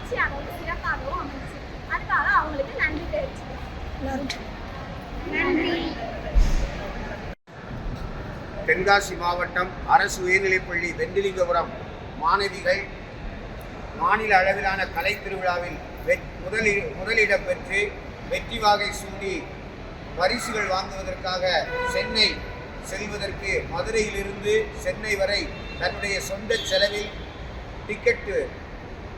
மகிழ்ச்சியாகவும் சிறப்பாகவும் அமைச்சு. அதுக்காக அவங்களுக்கு நன்றி தெரிவிச்சுக்கிறேன். நன்றி. தென்காசி மாவட்டம் அரசு உயர்நிலைப்பள்ளி வெண்டிலிங்கபுரம் மாணவிகள் மாநில அளவிலான கலை திருவிழாவில் முதலிடம் பெற்று வெற்றி வாகை சூடி பரிசுகள் வாங்குவதற்காக சென்னை செல்வதற்கு மதுரையிலிருந்து சென்னை வரை தன்னுடைய சொந்த செலவில் டிக்கெட்டு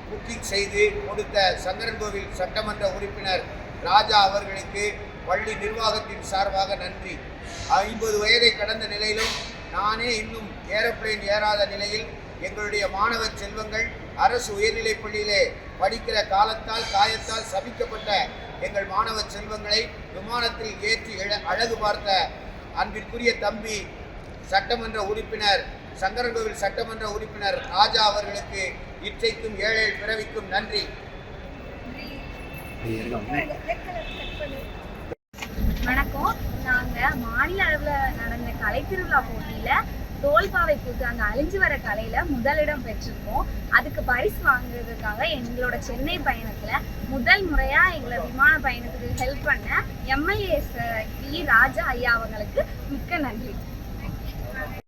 புக்கிங் செய்து கொடுத்த சங்கரன்கோவில் சட்டமன்ற உறுப்பினர் ராஜா அவர்களுக்கு பள்ளி நிர்வாகத்தின் சார்பாக நன்றி. 50 வயதை கடந்த நிலையிலும் நானே இன்னும் ஏரோப்ளேன் ஏறாத நிலையில் எங்களுடைய மாணவ செல்வங்கள் அரசு உயர்நிலைப் பள்ளியிலே படிக்கிற காயத்தால் சபிக்கப்பட்ட எங்கள் மாணவ செல்வங்களை விமானத்தில் ஏற்றி அழகு பார்த்த அன்பிற்குரிய தம்பி சட்டமன்ற உறுப்பினர் சங்கரன்கோவில் சட்டமன்ற உறுப்பினர் ராஜா அவர்களுக்கு இற்றைக்கும் 7 பிறவிக்கும் நன்றி. வணக்கம். நாங்கள் மாநில அளவில் நடந்த கலை திருவிழா போட்டியில் தோல்பாவை கூத்து அந்த அழிஞ்சு வர கலையில் முதலிடம் பெற்றிருக்கோம். அதுக்கு பரிசு வாங்குறதுக்காக எங்களோட சென்னை பயணத்தில் முதல் முறையாக எங்களை விமான பயணத்துக்கு ஹெல்ப் பண்ண எம்எல்ஏ ராஜா ஐயா அவங்களுக்கு மிக்க நன்றி.